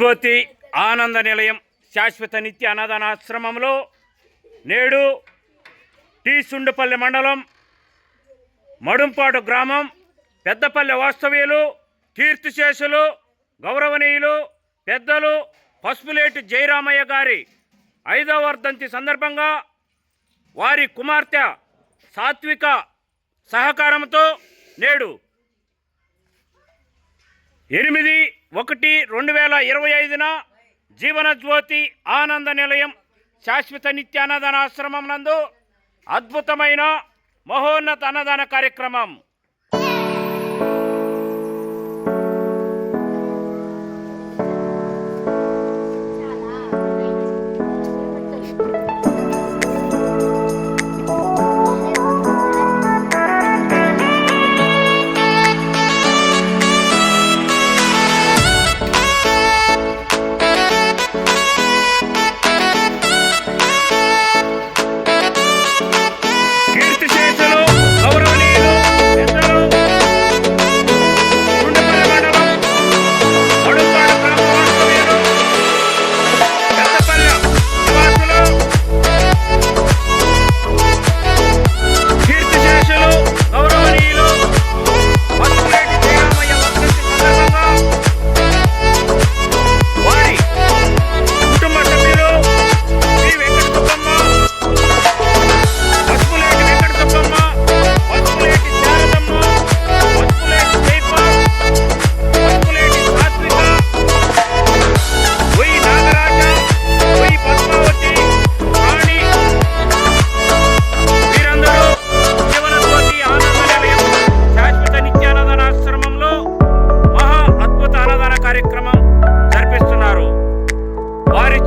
జ్యోతి ఆనంద నిలయం శాశ్వత నిత్య అన్నదానాశ్రమంలో నేడు టీ సుండుపల్లి మండలం మడుంపాడు గ్రామం పెద్దపల్లె వాస్తవ్యులు కీర్తిశేషులు గౌరవనీయులు పెద్దలు పసుపులేటి జయరామయ్య గారి 5వ వర్ధంతి సందర్భంగా వారి కుమార్తె సాత్విక సహకారంతో నేడు 8/1/2025న జీవన జ్యోతి ఆనంద నిలయం శాశ్వత నిత్య అన్నదానాశ్రమం నందు అద్భుతమైన మహోన్నత అన్నదాన కార్యక్రమం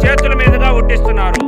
చేతుల మీదుగా ఒట్టిస్తున్నారు.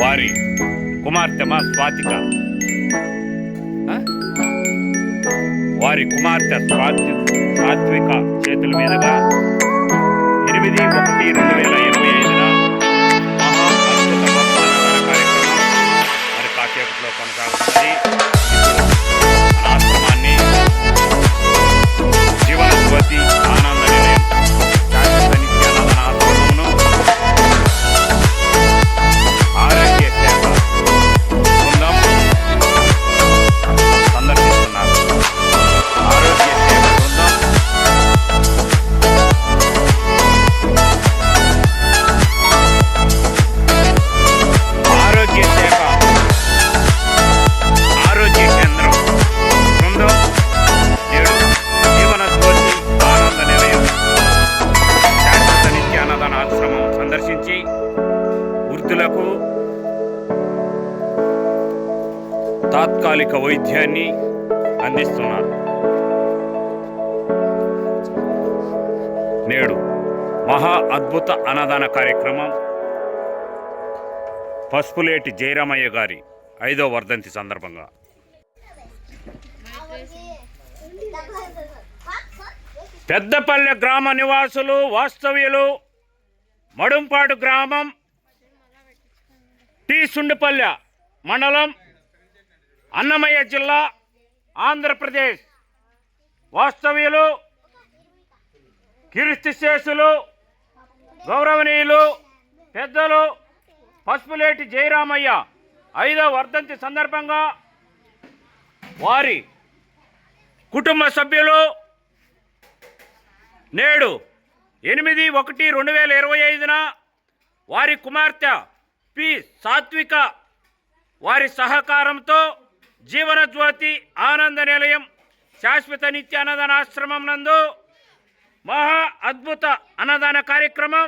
వారి కుమార్తె స్వాతిక వారి కుమార్తె సాత్విక చేతుల మీదుగా 8/1/2025న మహా అద్భుత గొప్ప అన్నదాన కార్యక్రమం మరి కాసేపట్లో కొనసాగుతుంది. ఆశ్రమాన్ని జీవన జ్యోతి ఆనంద నిలయం శాశ్వత నిత్య అన్నదాన ఆశ్రమమును ఆరోగ్య సేవ బృందం సందర్శిస్తున్నారు. ఆరోగ్య సేవ బృందం ఆరోగ్య కేంద్రం బృందం నేడు జీవన జ్యోతి ఆనంద నిలయం శాశ్వత నిత్య అన్నదాన ఆశ్రమం సందర్శించి వృద్ధులకు తాత్కాలిక వైద్యాన్ని అందిస్తున్నారు. నేడు మహా అద్భుత అన్నదాన కార్యక్రమం పసుపులేటి జయరామయ్య గారి 5వ వర్ధంతి సందర్భంగా పెద్దపల్లె గ్రామ నివాసులు వాస్తవ్యులు మడుంపాడు గ్రామం టీ సుండుపల్లె మండలం అన్నమయ్య జిల్లా ఆంధ్రప్రదేశ్ వాస్తవ్యులు కీర్తిశేషులు గౌరవనీయులు పెద్దలు పసుపులేటి జయరామయ్య 5వ వర్ధంతి సందర్భంగా వారి కుటుంబ సభ్యులు నేడు 8/1/2025న వారి కుమార్తె పి సాత్విక వారి సహకారంతో జీవన జ్యోతి ఆనంద నిలయం శాశ్వత నిత్య అన్నదాన ఆశ్రమం నందు మహా అద్భుత అన్నదాన కార్యక్రమం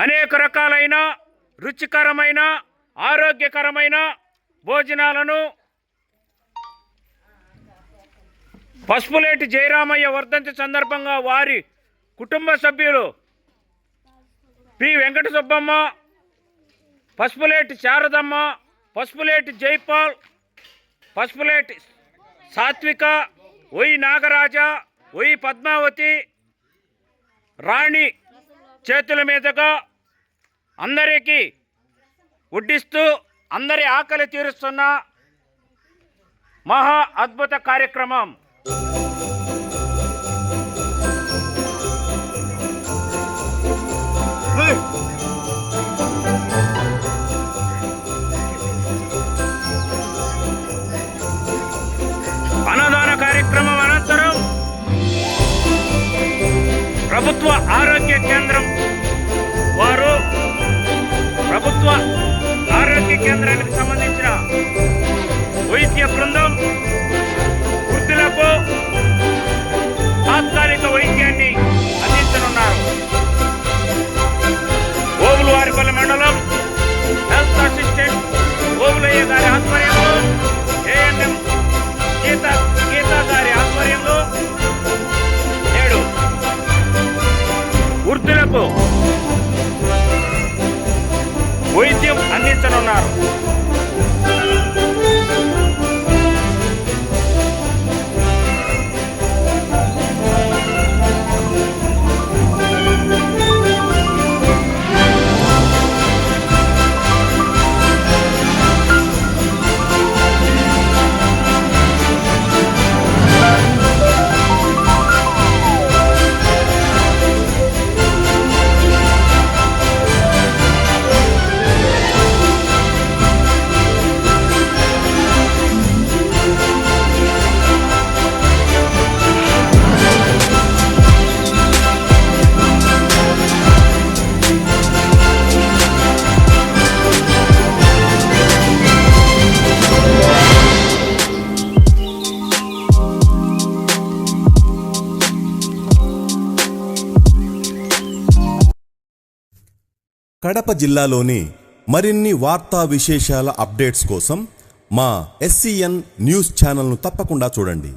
అనేక రకాలైన రుచికరమైన ఆరోగ్యకరమైన భోజనాలను పసుపులేటి జయరామయ్య వర్ధంతి సందర్భంగా వారి కుటుంబ సభ్యులు పి వెంకట సుబ్బమ్మ, పసుపులేటి శారదమ్మ, పసుపులేటి జైపాల్, పసుపులేటి సాత్విక, ఒయి నాగరాజ, ఒయి పద్మావతి రాణి చేతుల మీదుగా అందరికీ వడ్డిస్తూ అందరి ఆకలి తీరుస్తున్న మహా అద్భుత కార్యక్రమం. అన్నదాన కార్యక్రమం అనంతరం ప్రభుత్వ ఆరోగ్య కేంద్రం వారు ప్రభుత్వ ఆరోగ్య కేంద్రానికి సంబంధించిన వైద్య బృందం వృద్ధులకు తాత్కాలిక వైద్యాన్ని అందించనున్నారు. ఓబులవారిపల్లి మండలం హెల్త్ అసిస్టెంట్ ఓబులయ్య గారి ఆధ్వర్యంలో, ఏఎన్ఎం గీతా గారి ఆధ్వర్యంలో నేడు వృద్ధులకు వైద్యం అందించనున్నారు. కడప జిల్లాలోని మరిన్ని వార్తా విశేషాల అప్డేట్స్ కోసం మా SCN న్యూస్ ఛానల్ను తప్పకుండా చూడండి.